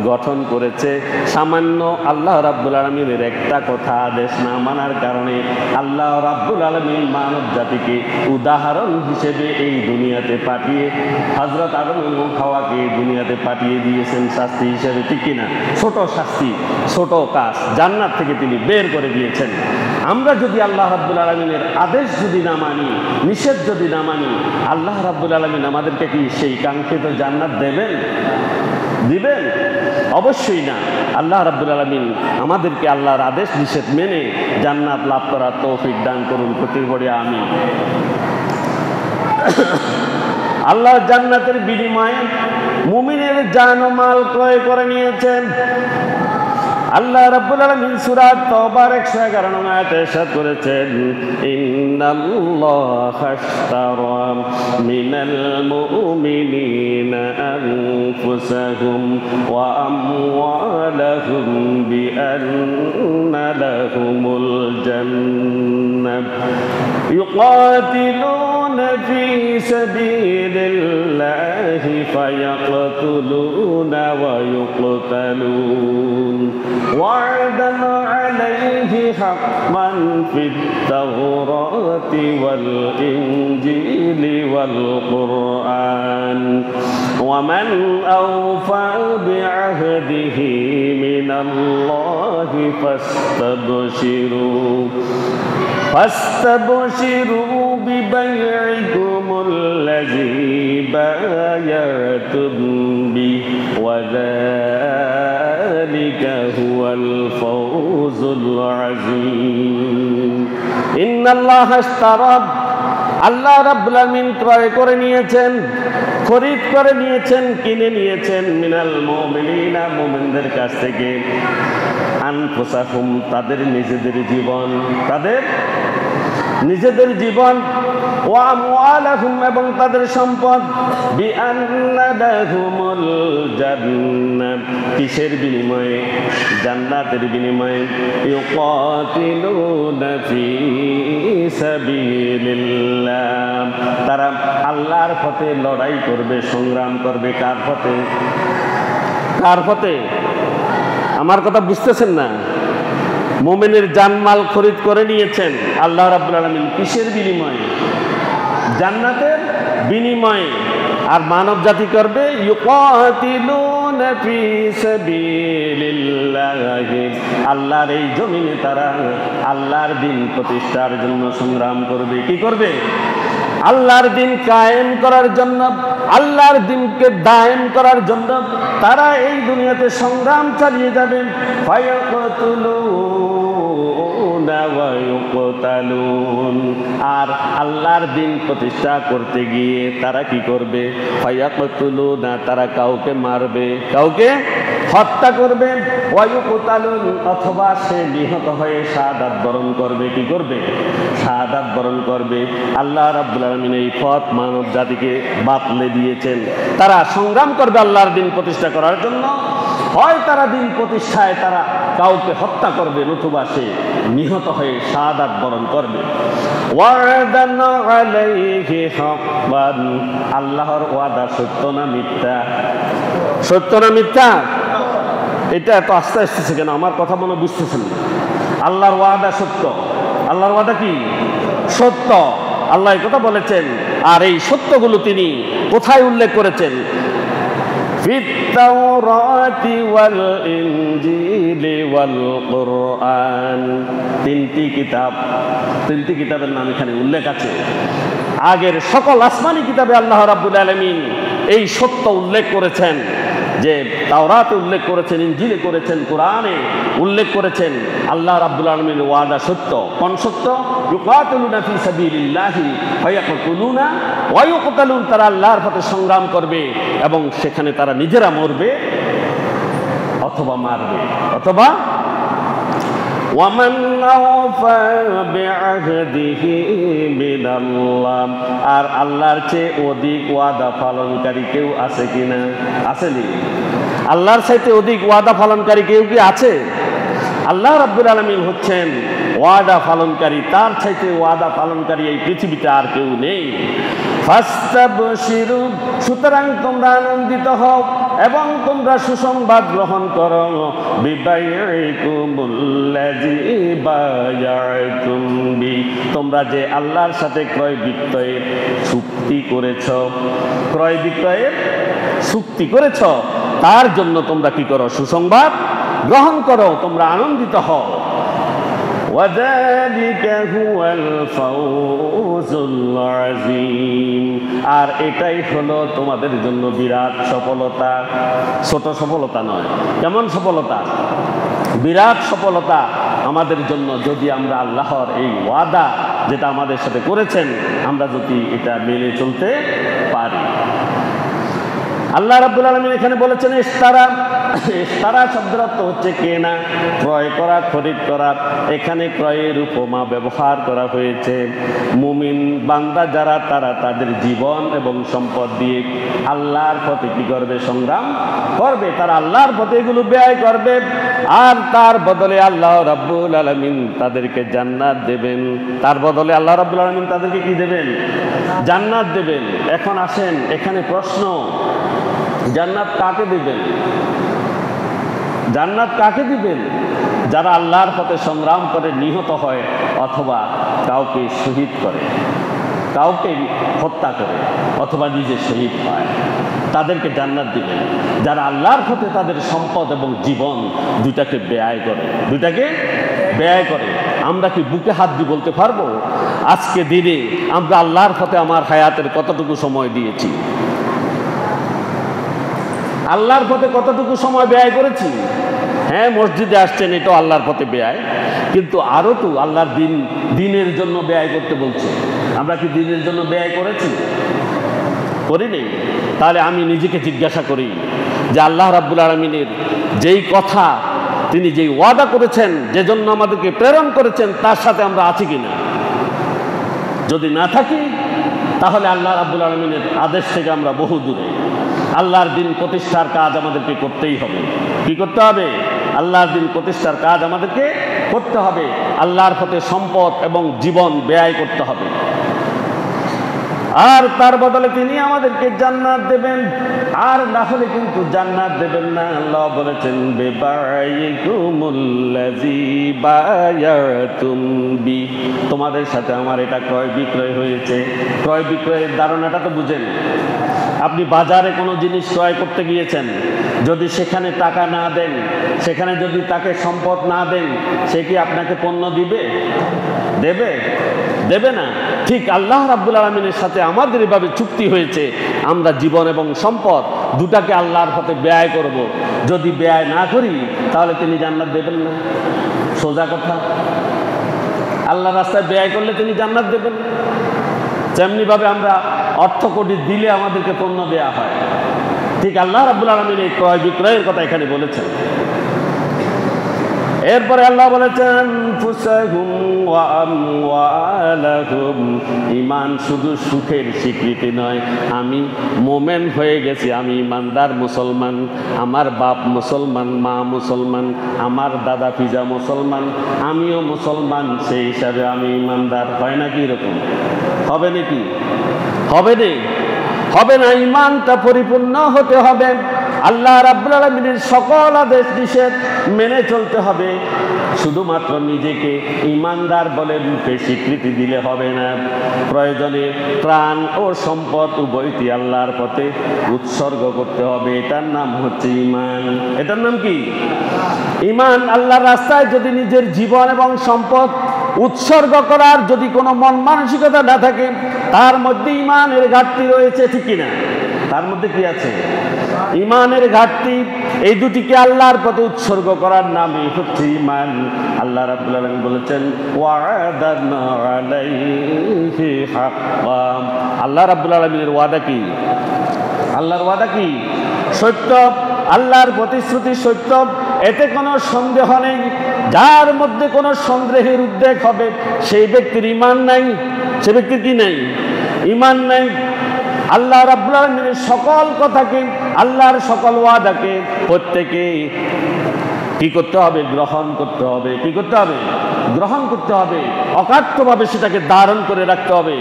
গঠন করেছে সামান্য আল্লাহ রাব্বুল আলামিনের একটা কথা আদেশ না মানার কারণে। আল্লাহ রাব্বুল আলামিন মানব জাতিকে উদাহরণ হিসেবে এই দুনিয়াতে পাঠিয়ে হযরত আদম এবং হাওয়াকে এই দুনিয়াতে পাঠিয়ে দিয়েছেন শাস্তি হিসেবে, ঠিক কিনা? ছোট শাস্তি, ছোট কাজ জান্নাত থেকে তিনি বের করে দিয়েছেন। আমরা যদি আল্লাহ রাব্বুল আলামিনের আদেশ যদি না মানি, নিষেধ যদি না মানি, আল্লাহ রাব্বুল আলামিন আমাদেরকে কি সেই কাঙ্ক্ষিত জান্নাত দেবেন? দিবেন? অবশ্যই না। আল্লাহ রাব্বুল আলামিন আমাদেরকে আল্লাহর আদেশ নিষেধ মেনে জান্নাত লাভ করার তৌফিক দান করুন। প্রতি পড়ে আমিন। আল্লাহ জান্নাতের বিনিময়ে মুমিনের জান ও মাল ক্রয় করে নিয়েছেন। আল্লাহ রাব্বুল আলামিন সূরা তাওবার 111 নং আয়াতে ইরশাদ করেছেন, ইন্নাল্লাহা আশতারা মিনাল মুমিনিনা আনফুসাহুম ওয়া আমওয়ালাহুম বিআন্না লাহুমুল জান্নাহ ইউকাতিলুনা ফি সাবিলিল্লাহি ফায়াকতুলুনা ওয়া ইউকতালুন وعدا عليه حقا في التوراة والإنجيل والقرآن ومن أوفى بعهده من الله فاستبشروا ببيعكم الذي بايعتم به وذلك هو الفوز العظيم إن الله اشترى আল্লাহ রাব্বুল আলামিন ক্রয় করে নিয়েছেন, খরিদ করে নিয়েছেন, কিনে নিয়েছেন মিনাল মুমিনিনা মুমিনদের কাছ থেকে আনফুসাহুম তাদের নিজেদের জীবন, তাদের নিজেদের জীবন ওয়া আমওয়ালাহুম এবং তাদের সম্পদ বিআন্না লাহুমুল জান্নাত কিসের বিনিময়ে? জান্নাতের বিনিময়ে। ইউকাতিলুনা ফি সাবিলিল্লাহ তারা আল্লাহর পথে লড়াই করবে, সংগ্রাম করবে। কার পথে? কার পথে? আমার কথা বুঝতেছেন না? মুমিনের জানমাল খরিদ করে নিয়েছেন আল্লাহ রাব্বুল আলামিন কিসের বিনিময়ে? জান্নাতের বিনিময়ে। আর মানব জাতি করবে ইউকাতিলুনা ফি সাবিলিল্লাহি আল্লাহর এই জমিনে তারা আল্লাহর দ্বীন প্রতিষ্ঠার জন্য সংগ্রাম করবে। কি করবে? আল্লাহর দ্বীন কায়েম করার জন্য, আল্লাহর দ্বীনকে দায়েম করার জন্য তারা এই দুনিয়াতে সংগ্রাম চালিয়ে যাবেন। আর আল্লাহর দ্বীন প্রতিষ্ঠা করতে গিয়ে তারা কি করবে? ফায়াকতুলুনা তারা কাউকে মারবে, কাউকে হত্যা করবে। ওয়ায়ুকতালুন অথবা সে নিহত হয়ে শাহাদাত বরণ করবে। কি করবে? শাহাদাত বরণ করবে। আল্লাহ রাব্বুল আলামিন এই পথ মানব জাতিকে বাতলে দিয়েছেন। তারা সংগ্রাম করবে আল্লাহর দ্বীন প্রতিষ্ঠা করার জন্য। হয় তারা দ্বীন প্রতিষ্ঠায় তারা কাউকে হত্যা করবে, নতুবা সে নিহত হয়ে শাহাদাত বরণ করবে। ওয়াদান আলাইহি হাক্কান আল্লাহর ওয়াদা সত্য না মিথ্যা? সত্য না মিথ্যা? এটা এত আস্তে আসতেছে কেন? আমার কথা মনে বুঝতেছেন? আল্লাহর ওয়াদা সত্য। আল্লাহর ওয়াদা কি? সত্য। আল্লাহ এই কথা বলেছেন। আর এই সত্যগুলো তিনি কোথায় উল্লেখ করেছেন? ফিত তাওরাতি ওয়াল ইনজিলি ওয়াল কুরআন তিনটি কিতাব, তিনটি কিতাবের নাম এখানে উল্লেখ আছে। আগের সকল আসমানি কিতাবে আল্লাহ রাব্বুল আলামিন এই সত্য উল্লেখ করেছেন, যে তাওরাতে উল্লেখ করেছেন, ইনজিলে করেছেন, কোরআনে উল্লেখ করেছেন। আল্লাহ রাব্বুল আলামিনের ওয়াদা সত্য। কোন সত্য? ইউকাতিলুনা ফি সাবিলিল্লাহি ফায়াকতুলুনা ওয়া ইউকতালুন তারা আল্লাহর পথে সংগ্রাম করবে এবং সেখানে তারা নিজেরা মরবে অথবা মারবে, অথবা ওয়ামান আওফা বিআহদিহি মিনাল্লাহ, আর আল্লাহর চেয়ে অধিক ওয়াদা পালনকারী কেউ আছে কিনা? আসেনি। আল্লাহর চাইতে অধিক ওয়াদা পালনকারী কেউ কি আছে? আল্লাহ রাব্বুল আলামিন হচ্ছেন ওয়াদা পালনকারী, তার চাইতে ওয়াদা পালনকারী এই পৃথিবীতে আর কেউ নেই। ফাস্তাবশিরু, সুতরাং তোমরা আনন্দিত হও এবং তোমরা সুসংবাদ গ্রহণ করো। বিবাইকুমুল্লাযী বায়াতুম বি, তোমরা যে আল্লাহর সাথে ক্রয় বিক্রয়ের চুক্তি করেছ, ক্রয় বিক্রয়ের চুক্তি করেছ, তার জন্য তোমরা কি করো? সুসংবাদ গ্রহণ করো, তোমরা আনন্দিত হও। ওয়াযালিকা হুয়াল ফাওজুল আযীম, আর এটাই হলো তোমাদের জন্য বিরাট সফলতা, ছোট সফলতা নয়। কেমন সফলতা? বিরাট সফলতা আমাদের জন্য, যদি আমরা আল্লাহর এই ওয়াদা যেটা আমাদের সাথে করেছেন, আমরা যদি এটা মেনে চলতে পারি। আল্লাহ রাব্বুল আলামিন এখানে বলেছেন ইশতারা। ইশতারা শব্দের অর্থ হচ্ছে কেনা, ক্রয় করা, খরিদ করা। এখানে ক্রয়ের উপমা ব্যবহার করা হয়েছে। মুমিন বান্দা যারা, তারা তাদের জীবন এবং সম্পদ দিয়ে আল্লাহর পথে কি করবে? সংগ্রাম করবে। তারা আল্লাহর পথে এগুলো ব্যয় করবে, আর তার বদলে আল্লাহ রাব্বুল আলামিন তাদেরকে জান্নাত দেবেন। তার বদলে আল্লাহ রাব্বুল আলামিন তাদেরকে কি দেবেন? জান্নাত দেবেন। এখন আসেন, এখানে প্রশ্ন, জান্নাত কাকে দিবেন? জান্নাত কাকে দিবেন? যারা আল্লাহর পথে সংগ্রাম করে নিহত হয়, অথবা কাউকে শহীদ করে, কাউকে হত্যা করে, অথবা নিজে শহীদ হয়, তাদেরকে জান্নাত দিবেন। যারা আল্লাহর পথে তাদের সম্পদ এবং জীবন দুইটাকে ব্যয় করে, দুইটাকে ব্যয় করে। আমরা কি বুকে হাত দিয়ে বলতে পারবো আজকে দিনে আমরা আল্লাহর পথে আমার হায়াতের কতটুকু সময় দিয়েছি? আল্লাহর পথে কতটুকু সময় ব্যয় করেছি? হ্যাঁ, মসজিদে আসছেন, এটাও আল্লাহর পথে ব্যয়, কিন্তু আরও তো আল্লাহর দিনের জন্য ব্যয় করতে বলছে। আমরা কি দিনের জন্য ব্যয় করেছি? করিনি। তাহলে আমি নিজেকে জিজ্ঞাসা করি যে আল্লাহ রাব্বুল আলামিনের যেই কথা, তিনি যেই ওয়াদা করেছেন, যে জন্য আমাদেরকে প্রেরণ করেছেন, তার সাথে আমরা আছি কিনা? যদি না থাকি, তাহলে আল্লাহ রাব্বুল আলামিনের আদেশ থেকে আমরা বহু দূরে। আল্লাহর দিন প্রতিষ্ঠার কাজ আমাদেরকে করতেই হবে। কি করতে হবে? আল্লাহর দিন প্রতিষ্ঠার কাজ আমাদেরকে করতে হবে। আল্লাহর পথে সম্পদ এবং জীবন ব্যয় করতে হবে, আর তার বদলে তিনি আমাদেরকে জান্নাত দেবেন। আর না হলে কিন্তু জান্নাত দেবেন না। আল্লাহ বলেছেন বিবাইকুমুল্লাযী বায়াতুম বি, তোমাদের সাথে আমার এটা ক্রয় বিক্রয় হয়েছে। ক্রয় বিক্রয়ের ধারণাটা তো বুঝেন। আপনি বাজারে কোনো জিনিস ক্রয় করতে গিয়েছেন, যদি সেখানে টাকা না দেন, সেখানে যদি তাকে সম্পদ না দেন, সে কি আপনাকে পণ্য দিবে? দেবে? দেবে না। ঠিক আল্লাহ রাব্বুল আলামিনের সাথে আমাদের এভাবে চুক্তি হয়েছে, আমরা জীবন এবং সম্পদ দুটাকে আল্লাহর পথে ব্যয় করব। যদি ব্যয় না করি, তাহলে তিনি জান্নাত দেবেন না। সোজা কথা। আল্লাহর রাস্তায় ব্যয় করলে তিনি জান্নাত দেবেন। তেমনিভাবে আমরা অর্থ কোটি দিলে আমাদেরকে পণ্য দেয়া হয়। ঠিক আল্লাহ রাব্বুল আলামিন এই ক্রয় বিক্রয়ের কথা এখানে বলেছেন। এরপরে আল্লাহ বলেছেন ফুসাহুম ওয়া আমওয়ালাহুম, ঈমান শুধু সুখের স্বীকৃতি নয়। আমি মোমেন হয়ে গেছি, আমি ইমানদার মুসলমান, আমার বাপ মুসলমান, মা মুসলমান, আমার দাদা পিজা মুসলমান, আমিও মুসলমান, সেই হিসাবে আমি ইমানদার। হয় নাকি এরকম? হবে নাকি? হবে না, হবে না। ঈমানটা পরিপূর্ণ হতে হবে। আল্লাহ রাব্বুল আলামিনের সকল আদেশ নিষেধ মেনে চলতে হবে। শুধুমাত্র নিজেকে ঈমানদার বলে মুখে স্বীকৃতি দিলে হবে না। প্রয়োজনে প্রাণ ও সম্পদ উভয়টি আল্লাহর পথে উৎসর্গ করতে হবে। এটার নাম হচ্ছে ঈমান। এটার নাম কি? ঈমান। আল্লাহর রাস্তায় যদি নিজের জীবন এবং সম্পদ উৎসর্গ করার যদি কোনো মন মানসিকতা না থাকে, তার মধ্যে ঈমানের ঘাটতি রয়েছে, ঠিক কিনা? তার মধ্যে কি আছে? ঈমানের ঘাটতি। এই দুটিকে আল্লাহর পথে উৎসর্গ করার নামই হচ্ছে ঈমান। আল্লাহ রাব্বুল আলামিন বলেছেন ওয়া'দানা আলাইহি হাক্কান। আল্লাহ রাব্বুল আলামিনের ওয়াদা কি? আল্লাহর ওয়াদা কি? সত্য। আল্লাহর প্রতিশ্রুতি সত্য, এতে কোনো সন্দেহ নেই। যার মধ্যে কোনো সন্দেহের উদ্বেগ হবে সেই ব্যক্তির ঈমান নাই। সে ব্যক্তির কি নাই? ঈমান নাই। আল্লাহ রাব্বুল আলামিনের সকল কথাকে, আল্লাহর সকল ওয়াদাকে প্রত্যেকে কি করতে হবে? গ্রহণ করতে হবে। কি করতে হবে? গ্রহণ করতে হবে। অকাট্যভাবে সেটাকে ধারণ করে রাখতে হবে।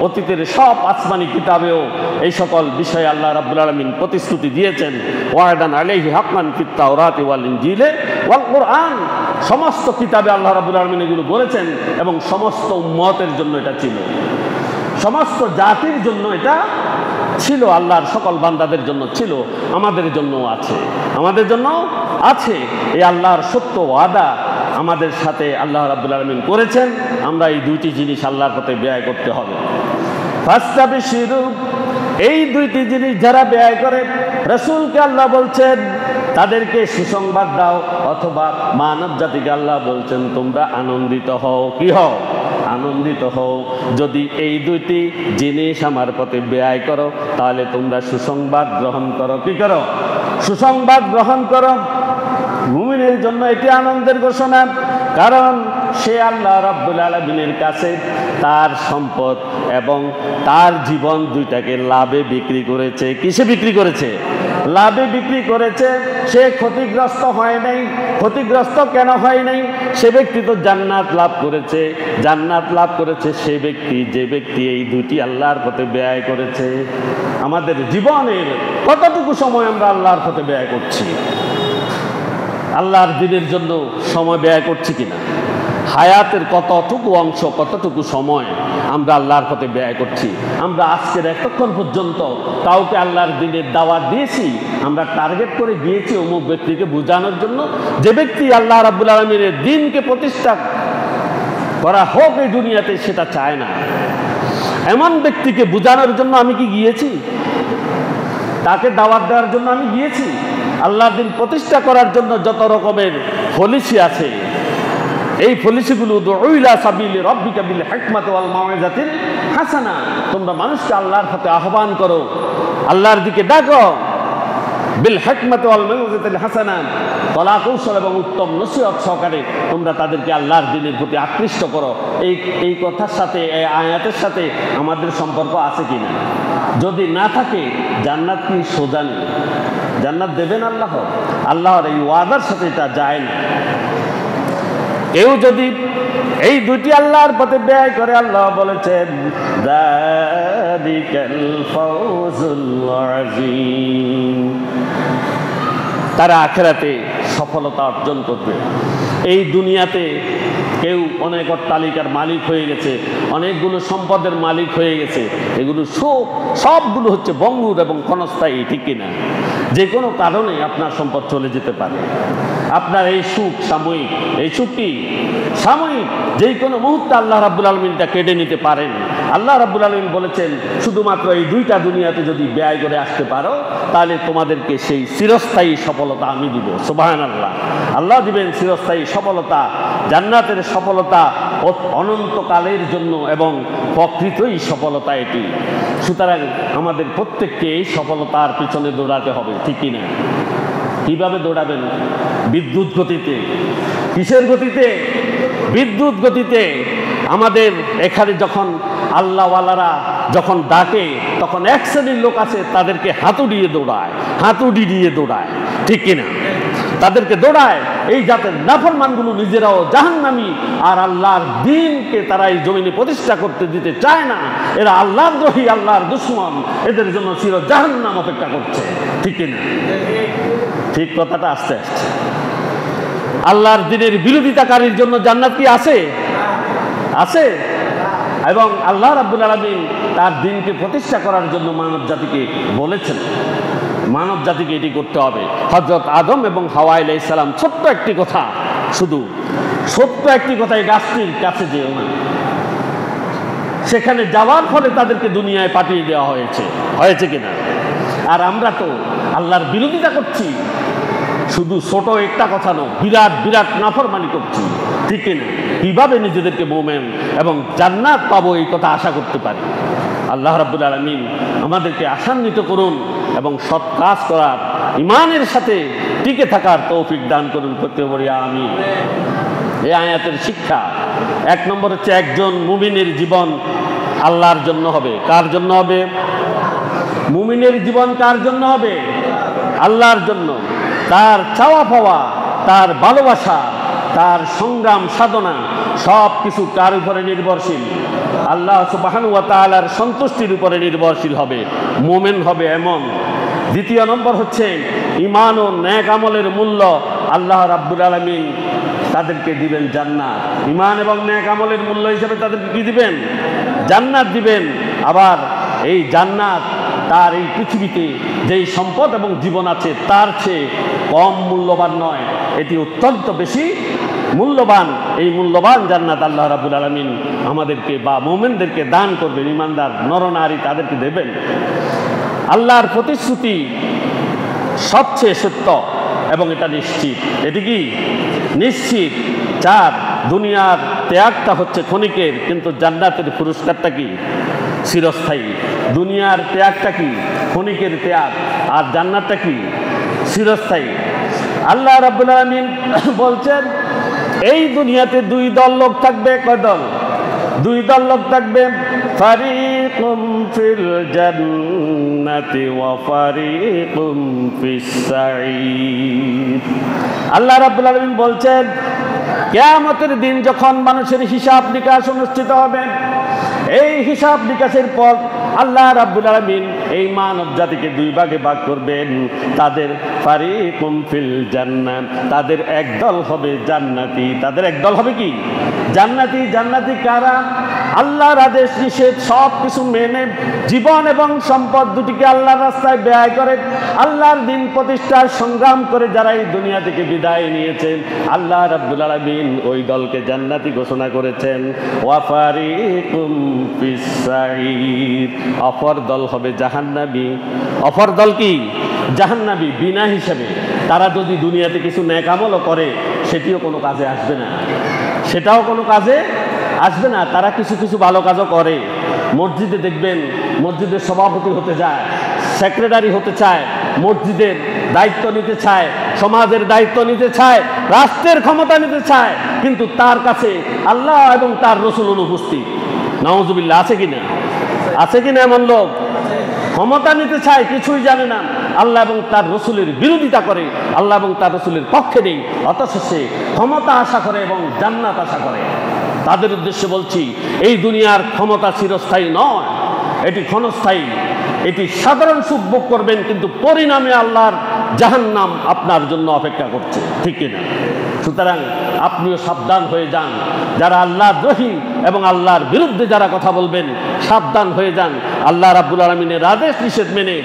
অতীতের সব আসমানি কিতাবেও এই সকল বিষয়ে আল্লাহ রাব্বুল আলামিন প্রতিশ্রুতি দিয়েছেন। ওয়াদান আলাইহি হাক্কান ফিত তাওরাতি ওয়াল ইনজিলে ওয়াল কুরআন। সমস্ত কিতাবে আল্লাহ রাব্বুল আলামিন এগুলো বলেছেন এবং সমস্ত উম্মতের জন্য এটা ছিল, সমস্ত জাতির জন্য এটা ছিল, আল্লাহর সকল বান্দাদের জন্য ছিল, আমাদের জন্য আছে, আমাদের জন্য আছে। এই আল্লাহর সত্য ওয়াদা আমাদের সাথে আল্লাহ রাব্বুল আলামিন করেছেন। আমরা এই দুইটি জিনিস আল্লাহর পথে ব্যয় করতে হবে। ফাস্তাবিশিরু, এই দুইটি জিনিস যারা ব্যয় করে, রাসূলকে আল্লাহ বলছেন তাদেরকে সুসংবাদ দাও, অথবা মানব জাতিকে আল্লাহ বলছেন তোমরা আনন্দিত হও। কি হও? আনন্দিত হও। যদি এই দুইটি জিনিস আমার পথে ব্যয় করো তাহলে তোমরা সুসংবাদ গ্রহণ করো। কি করো? সুসংবাদ গ্রহণ করো। মুমিনের জন্য এটি আনন্দের ঘোষণা, কারণ সে আল্লাহ রাব্বুল আলামিনের কাছে তার সম্পদ এবং তার জীবন দুইটাকে লাভে বিক্রি করেছে। কিসে বিক্রি করেছে? লাভে বিক্রি করেছে। সে ক্ষতিগ্রস্ত হয় নাই। ক্ষতিগ্রস্ত কেন হয় নাই? সে ব্যক্তি তো জান্নাত লাভ করেছে। জান্নাত লাভ করেছে সে ব্যক্তি, যে ব্যক্তি এই দুটি আল্লাহর পথে ব্যয় করেছে। আমাদের জীবনের কতটুকু সময় আমরা আল্লাহর পথে ব্যয় করছি? আল্লাহর দিনের জন্য সময় ব্যয় করছি কিনা? হায়াতের কতটুকু অংশ, কতটুকু সময় আমরা আল্লাহর পথে ব্যয় করছি? আমরা আজকের এতক্ষণ পর্যন্ত কাউকে আল্লাহর দিনের দাওয়াত দিয়েছি? আমরা টার্গেট করে গিয়েছি অমুক ব্যক্তিকে বোঝানোর জন্য? যে ব্যক্তি আল্লাহ রাব্বুল আলামিনের দ্বীনকে প্রতিষ্ঠা করা হোক এই দুনিয়াতে সেটা চায় না, এমন ব্যক্তিকে বোঝানোর জন্য আমি কি গিয়েছি? তাকে দাওয়াত দেওয়ার জন্য আমি গিয়েছি? আল্লাহর দ্বীন প্রতিষ্ঠা করার জন্য যত রকমের পলিসি আছে, এই পলিসিগুলো দুইলা সাবিলি রাব্বিকা বিল হিকমাতি ওয়াল মাউইজাতিল হাসানা। তোমরা মানুষকে আল্লাহর পথে আহ্বান করো, আল্লাহর দিকে ডাকো, বিল হিকমাতি ওয়াল মাউইজাতিল হাসানা, কলা কৌশল এবং উত্তম নসিহত সহকারে তোমরা তাদেরকে আল্লাহর দ্বীনের প্রতি আকৃষ্ট করো। এই কথার সাথে, এই আয়াতের সাথে আমাদের সম্পর্ক আছে কিনা? যদি না থাকে, জান্নাত কি সোজা নেই? জান্নাত দেবেন আল্লাহ? আল্লাহর এই ওয়াদার সাথে এটা যায় না। কেউ যদি এই দুটি আল্লাহর পথে ব্যয় করে, আল্লাহ বলেছেন যালিকাল ফাওজুল আযীম, তারা আখিরাতে সফলতা অর্জন করবে। এই দুনিয়াতে কেউ অনেক অট্টালিকার মালিক হয়ে গেছে, অনেকগুলো সম্পদের মালিক হয়ে গেছে, এগুলো সবগুলো হচ্ছে ভঙ্গুর এবং ক্ষণস্থায়ী, ঠিক কিনা? যে কোনো কারণে আপনার সম্পদ চলে যেতে পারে। আপনার এই সুখ সাময়িক, এই সুখটি সাময়িক, যে কোনো মুহূর্তে আল্লাহ রাব্বুল আলামিন তা কেটে নিতে পারেন। আল্লাহ রাব্বুল আলামিন বলেছেন শুধুমাত্র এই দুইটা দুনিয়াতে যদি ব্যয় করে আসতে পারো তাহলে তোমাদেরকে সেই চিরস্থায়ী সফলতা আমি দিব। সুবহানাল্লাহ। আল্লাহ দিবেন চিরস্থায়ী সফলতা, জান্নাতের সফলতা অনন্তকালের জন্য, এবং প্রকৃতই সফলতা এটি। সুতরাং আমাদের প্রত্যেককে এই সফলতার পিছনে দৌড়াতে হবে, ঠিক কিনা? কিভাবে দৌড়াবেন? বিদ্যুৎ গতিতে। কিসের গতিতে? বিদ্যুৎ গতিতে। আমাদের এখানে যখন আল্লাহওয়ালারা যখন ডাকে, তখন এক শ্রেণীর লোক আছে তাদেরকে হাতুড়িয়ে দৌড়ায়, হাতুড়ি দিয়ে দৌড়ায়, ঠিক কিনা? তাদেরকে দৌড়ায় এই জাতের নাফরমানগুলো নিজেরাও জাহান্নামী, আর আল্লাহর দ্বীনকে তারা এই জমিনে প্রতিষ্ঠা করতে দিতে চায় না। এরা আল্লাহর দ্রোহী, আল্লাহর দুশমন, এদের জন্য চির জাহান্নাম অপেক্ষা করছে, ঠিক কিনা? ঠিক কথাটা আস্তে আসছে। আল্লাহর দ্বীনের বিরোধিতাকারীর জন্য জান্নাত কি আছে? আছে। এবং আল্লাহ রাব্বুল আলামিন তার দ্বীনকে প্রতিষ্ঠা করার জন্য মানব জাতিকে বলেছেন, মানব জাতিকে এটি করতে হবে। হযরত আদম এবং হাওয়া আলাইহিস সালাম, ছোট্ট একটি কথা, শুধু ছোট্ট একটি কথাই, গাছটির কাছে যেও না, সেখানে যাওয়ার ফলে তাদেরকে দুনিয়ায় পাঠিয়ে দেওয়া হয়েছে, হয়েছে কিনা? আর আমরা তো আল্লাহর বিরোধিতা করছি, শুধু ছোট একটা কথা নয়, বিরাট বিরাট নাফরমানি করছি, ঠিক কিনা? কিভাবে নিজেদেরকে মুমিন এবং জান্নাত পাবো এই কথা আশা করতে পারি? আল্লাহ রাব্বুল আলামিন আমাদেরকে আশান্বিত করুন এবং সৎ কাজ করার ইমানের সাথে টিকে থাকার তৌফিক দান করুন, করতে পারি আমিন। এই আয়াতের শিক্ষা 1 নম্বর হচ্ছে একজন মুমিনের জীবন আল্লাহর জন্য হবে। কার জন্য হবে? মুমিনের জীবন কার জন্য হবে? আল্লাহর জন্য। তার চাওয়া পাওয়া, তার ভালোবাসা, তার সংগ্রাম সাধনা সব কিছু কার উপরে নির্ভরশীল? আল্লাহ সুবহানাহু ওয়া তাআলার সন্তুষ্টির উপরে নির্ভরশীল হবে, মুমিন হবে এমন। 2 নম্বর হচ্ছে ঈমান ও নেক আমলের মূল্য আল্লাহ রাব্বুল আলামিন তাদেরকে দিবেন জান্নাত। ঈমান এবং নেক আমলের মূল্য হিসেবে তাদেরকে কি দিবেন? জান্নাত দিবেন। আবার এই জান্নাত তার এই পৃথিবীতে যেই সম্পদ এবং জীবন আছে তার চেয়ে কম মূল্যবান নয়, এটি অত্যন্ত বেশি মূল্যবান। এই মূল্যবান জান্নাত আল্লাহ রাব্বুল আলামিন আমাদেরকে বা মুমিনদেরকে দান করবেন, ঈমানদার নরনারী তাদেরকে দেবেন। আল্লাহর প্রতিশ্রুতি সবচেয়ে সত্য এবং এটা নিশ্চিত। এটি কি নিশ্চিত? 4, দুনিয়ার ত্যাগটা হচ্ছে ক্ষণিকের, কিন্তু জান্নাতের পুরস্কারটা কি? চিরস্থায়ী। দুনিয়ার ত্যাগটা কি? ক্ষণিকের ত্যাগ, আর জান্নাতটা কি? চিরস্থায়ী। আল্লাহ রাব্বুল আলামিন বলছেন এই দুনিয়াতে 2 দল লোক থাকবে। কয় দল? 2 দল লোক থাকবে। ফারিকুম ফিল জান্নাতি ওয়া ফারিকুম ফিস সাঈদ। আল্লাহ রাব্বুল আলামিন বলছেন কিয়ামতের দিন যখন মানুষের হিসাব নিকাশ অনুষ্ঠিত হবে, এই হিসাব নিকাশের পর আল্লাহ রাব্বুল আলামিন এই মানব জাতিকে 2 ভাগে ভাগ করবেন। তাদের ফারিকুম ফিল জান্নাত, তাদের একদল হবে জান্নাতি। তাদের একদল হবে কি? জান্নাতি। জান্নাতি কারা? আল্লাহর আদেশ নিষেধ সব কিছু মেনে জীবন এবং সম্পদ দুটিকে আল্লাহর রাস্তায় ব্যয় করে আল্লাহর দিন প্রতিষ্ঠার সংগ্রাম করে যারা এই দুনিয়া থেকে বিদায় নিয়েছেন, আল্লাহ রাব্বুল আলামিন ওই দলকে জান্নাতি ঘোষণা করেছেন। ওয়া ফারিকুম ফিস সাঈদ, অপর দল হবে জাহান্নামী। অপর দল কি? জাহান্নামী। বিনা হিসাবে তারা যদি দুনিয়াতে কিছু নেক আমলও করে সেটিও কোনো কাজে আসবে না, সেটাও কোনো কাজে আসবে না। তারা কিছু কিছু ভালো কাজও করে। মসজিদে দেখবেন মসজিদের সভাপতি হতে যায়, সেক্রেটারি হতে চায়, মসজিদের দায়িত্ব নিতে চায়, সমাজের দায়িত্ব নিতে চায়, রাষ্ট্রের ক্ষমতা নিতে চায়, কিন্তু তার কাছে আল্লাহ এবং তার রাসূল অনুপস্থিত। নাউজুবিল্লাহ। আছে কিনা? আছে কিনা এমন লোক? ক্ষমতা নিতে চায়, কিছুই জানে না, আল্লাহ এবং তার রাসূলের বিরোধিতা করে, আল্লাহ এবং তার রাসূলের পক্ষে নেই, অথচ সে ক্ষমতা আশা করে এবং জান্নাত আশা করে। তাদের উদ্দেশ্যে বলছি এই দুনিয়ার ক্ষমতা চিরস্থায়ী নয়, এটি ক্ষণস্থায়ী। এটি সাধারণ সুখ ভোগ করবেন, কিন্তু পরিণামে আল্লাহর জাহান্নাম আপনার জন্য অপেক্ষা করছে, ঠিক কিনা? সুতরাং আপনিও সাবধান হয়ে যান। যারা আল্লাহর দ্রোহী এবং আল্লাহর বিরুদ্ধে যারা কথা বলবেন সাবধান হয়ে যান। আল্লাহ রাব্বুল আলামিনের আদেশ নিষেধ মেনে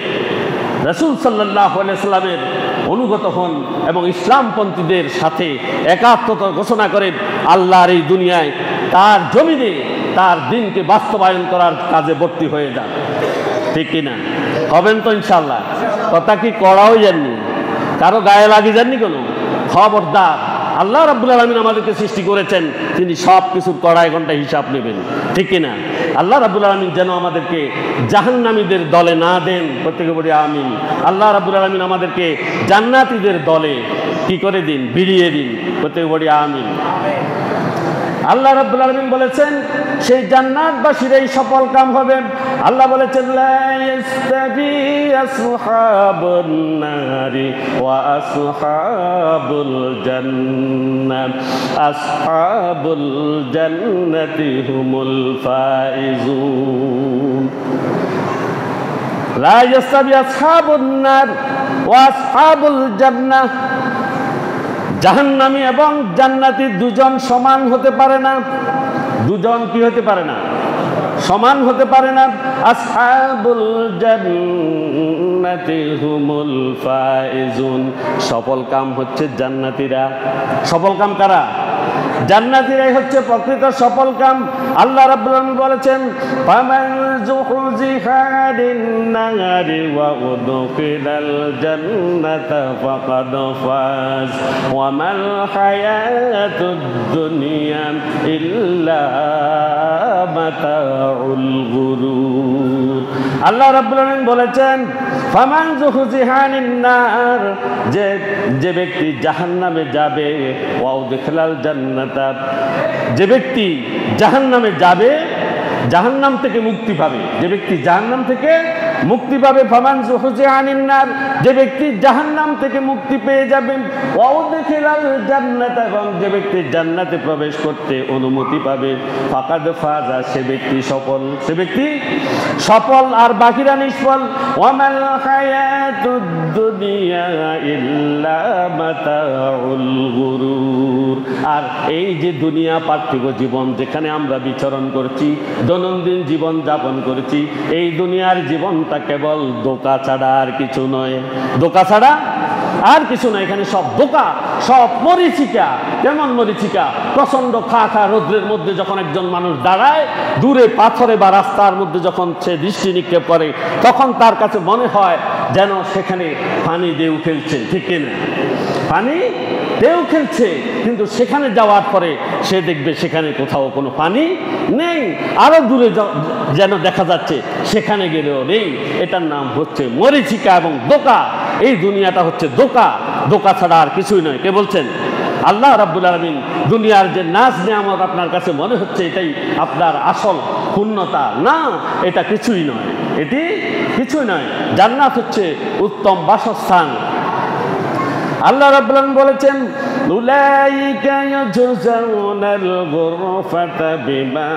রাসূল সাল্লাল্লাহু আলাইহি ওয়াসাল্লামের অনুগত হন এবং ইসলামপন্থীদের সাথে একাত্মতা ঘোষণা করেন। আল্লাহর এই দুনিয়ায় তার জমিনে তার দিনকে বাস্তবায়ন করার কাজে ভর্তি হয়ে যান, ঠিক কিনা? হবেন তো ইনশাআল্লাহ? কথা কি কড়াও যাননি, কারো গায়ে লাগিয়ে যাননি কোনো? খবরদার, আল্লাহ রাব্বুল আলামিন আমাদেরকে সৃষ্টি করেছেন, তিনি সব কিছুর কড়াই ঘন্টা হিসাব নেবেন, ঠিক কিনা? আল্লাহ রাব্বুল আলামিন যেন আমাদেরকে জাহান্নামীদের দলে না দেন, প্রত্যেকে বলি আমিন। আল্লাহ রাব্বুল আলামিন আমাদেরকে জান্নাতীদের দলে কি করে দিন? ভিড়িয়ে দিন, প্রত্যেকে বলি আমিন। আল্লাহ রাব্বুল আলামিন বলেছেন সেই জান্নাতবাসীর এই সফল কাম হবে। আল্লাহ বলেছেন লা ইস্তাবি আসহাবুন নারি ওয়া আসহাবুল জান্নাত, আসহাবুল জান্নাতি হুমুল ফাইজুন। লা ইস্তাবি আসহাবুন নার ওয়া আসহাবুল জান্নাহ, জাহান্নামী এবং জান্নাতি দুজন সমান হতে পারে না। দুজন কি হতে পারে না? সমান হতে পারে না। আসহাবুল জান্নাতি হুমুল ফাইজুন, সফল কাম হচ্ছে জান্নাতীরা। সফল কাম কারা? জান্নাতীরাই হচ্ছে প্রকৃত সফল কাম। আল্লাহ রাব্বুল আলামিন বলেছেন, ফামান যুহজিহা আনিন নারি ওয়া উদখিলাল জান্নাতা ফাকাদ ফাজ ওয়া মাল হায়াতুদ দুনিয়া ইল্লা মাতাউল গুরুর। আল্লাহ রাব্বুল আলামিন বলেছেন, ফামান যুহজিহা আনিন নার, যে ব্যক্তি জাহান্নামে যাবে, ওয়া উদখিলাল জান্নাতা, যে ব্যক্তি জাহান্নামে যাবে, জাহান্নাম থেকে মুক্তি পাবে, যে ব্যক্তি জাহান্নাম থেকে মুক্তি পাবে, ফামান যুহজিহা আনিন নার, যে ব্যক্তি জাহান্নাম থেকে মুক্তি পেয়ে যাবে, ওয়া উদখিলাল জান্নাতা, এবং যে ব্যক্তি জান্নাতে প্রবেশ করতে অনুমতি পাবে, ফাকাদ ফাজা, সে ব্যক্তি সফল, সে ব্যক্তি সফল, আর বাকিরা নিষ্ফল। ওয়া মাল হায়াতুদ দুনিয়া ইল্লা মাতাউল গুরুর। আর এই যে দুনিয়া পার্থিব জীবন, যেখানে আমরা বিচরণ করছি, দৈনন্দিন জীবন যাপন করছি, এই দুনিয়ার জীবনটা কেবল ধোঁকা ছাড়া আর কিছু নয়, ধোঁকা ছাড়া আর কিছু নয়। এখানে সব ধোঁকা, সব মরিচিকা। কেমন মরিচিকা? প্রচন্ড খা রৌদ্রের মধ্যে যখন একজন মানুষ দাঁড়ায়, দূরে পাথরে বা রাস্তার মধ্যে যখন সে দৃষ্টি নিক্ষেপ করে, তখন তার কাছে মনে হয় যেন সেখানে পানি ঢেউ খেলছে, ঠিক কিনা? পানি ঢেউ খেলছে, কিন্তু সেখানে যাওয়ার পরে সে দেখবে সেখানে কোথাও কোনো পানি নেই, আরো দূরে যেন দেখা যাচ্ছে সেখানে গেলেও নেই। এটার নাম হচ্ছে মরিচিকা এবং ধোঁকা। এই দুনিয়াটা হচ্ছে ধোঁকা, ধোঁকা ছাড়া আর কিছুই নয়। কে বলছেন? আল্লাহ রাব্বুল আলামিন। দুনিয়ার যে নাজ নেয়ামত আপনার কাছে মনে হচ্ছে এটাই আপনার আসল পূর্ণতা, না, এটা কিছুই নয়, এটি কিছুই নয়। জান্নাত হচ্ছে উত্তম বাসস্থান। আল্লাহ রাব্বুল আলামিন বলেছেন, উলাইকা ইয়াজজাউনাল গুরফাতা বিমা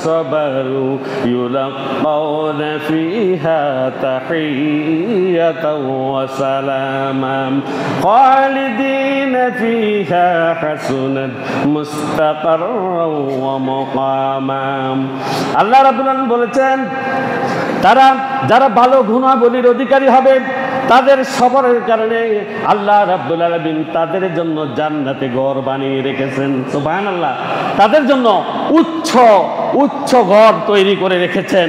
সাবারু ইউলাকাউনা ফিহা তাহিয়াতাও ওয়া সালামান খালিদিনা ফিহা হাসুনাত মুস্তাকাররাও ওয়া মুকামাম। আল্লাহ রাব্বুল আলামিন বলেছেন, তারা যারা ভালো গুণাবলীর অধিকারী হবে, তাদের সবরের কারণে আল্লাহ রাব্বুল আলামিন তাদের জন্য জান্নাতে ঘর বানিয়ে রেখেছেন। সুবহানাল্লাহ। তাদের জন্য উচ্চ উচ্চ ঘর তৈরি করে রেখেছেন,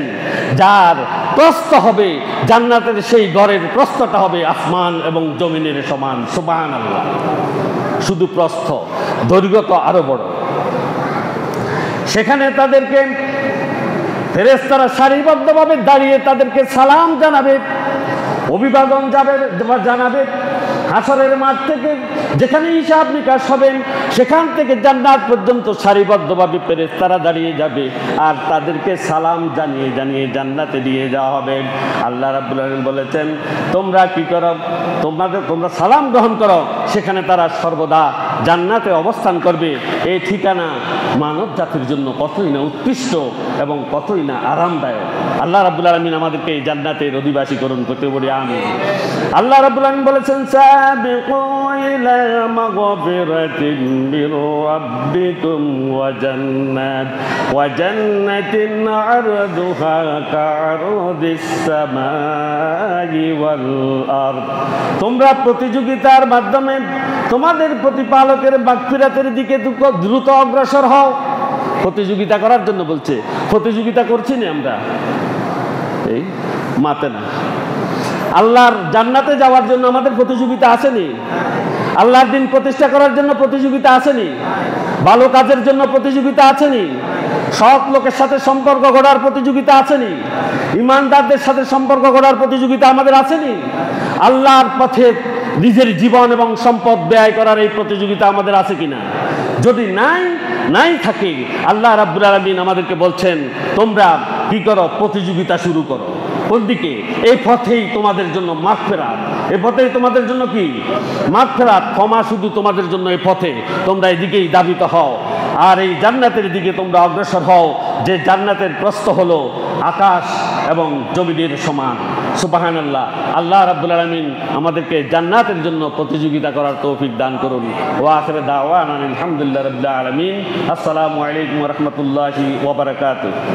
যার প্রস্থ হবে, জান্নাতের সেই ঘরের প্রস্থটা হবে আসমান এবং জমিনের সমান। সুবহানাল্লাহ। শুধু প্রস্থ, দৈর্ঘ্য তো আরো বড়। সেখানে তাদেরকে ফেরেশতারা সারিবদ্ধভাবে দাঁড়িয়ে তাদেরকে সালাম জানাবে, অভিবাদন জানাবে। হাসরের মাঠ থেকে যেখানে হিসাব নিকাশ হবেন, সেখান থেকে জান্নাত পর্যন্ত সারিবদ্ধভাবে ফেরেশতারা দাঁড়িয়ে যাবে, আর তাদেরকে সালাম জানিয়ে জানিয়ে জান্নাতে দিয়ে যাওয়া হবে। আল্লাহ রাব্বুল আলামিন বলেছেন, তোমরা কি করো? তোমরা সালাম গ্রহণ করো। সেখানে তারা সর্বদা জান্নাতে অবস্থান করবে। এই ঠিকানা মানব জাতির জন্য কতই না উৎকৃষ্ট এবং কতই না আরামদায়ক। আল্লাহ রাব্বুল আলামিন আমাদেরকে এই জান্নাতের অধিবাসী করুন, করতে বলি আমিন। আল্লাহ রাব্বুল আলামিন বলেছেন, সাবিকু ইলা মাগফিরাতিন মির রাব্বিকুম ওয়া জান্নাতিন আরদুহা কা'আরদিস সামাই ওয়াল আরদ। তোমরা প্রতিযোগিতার মাধ্যমে তোমাদের প্রতিপালকের মাগফিরাতের দিকে দ্রুত অগ্রসর হও। প্রতিযোগিতা করার জন্য বলছে। প্রতিযোগিতা করছি না আমরা, এই মাতে না। আল্লাহর জান্নাতে যাওয়ার জন্য আমাদের প্রতিযোগিতা আসেনি? আল্লাহর দিন প্রতিষ্ঠা করার জন্য প্রতিযোগিতা আসেনি? ভালো কাজের জন্য প্রতিযোগিতা আসেনি? সৎ লোকের সাথে সম্পর্ক গড়ার প্রতিযোগিতা আসেনি? ইমানদারদের সাথে সম্পর্ক গড়ার প্রতিযোগিতা আমাদের আসেনি? আল্লাহর পথে নিজের জীবন এবং সম্পদ ব্যয় করার এই প্রতিযোগিতা আমাদের আছে কিনা? যদি নাই থাকে, আল্লাহ রাব্বুল আলামিন আমাদেরকে বলছেন, তোমরা কি করো? প্রতিযোগিতা শুরু করো। কোন দিকে? এই পথেই তোমাদের জন্য মাগফিরাত, এই পথেই তোমাদের জন্য কি? মাগফিরাত, ক্ষমা শুধু তোমাদের জন্য এই পথে। তোমরা এদিকেই দাবিত হও, আর এই জান্নাতের দিকে তোমরা অগ্রসর হও, যে জান্নাতের প্রস্থ হলো আকাশ এবং জমিনের সমান। সুবহানাল্লাহ। আল্লাহ রাব্বুল আলামিন আমাদেরকে জান্নাতের জন্য প্রতিযোগিতা করার তৌফিক দান করুন। ওয়া আখিরু দাওয়ানা আলহামদুলিল্লাহি রাব্বিল আলামিন। আসসালামু আলাইকুম ওয়া রাহমাতুল্লাহি ওয়া বারাকাতুহু।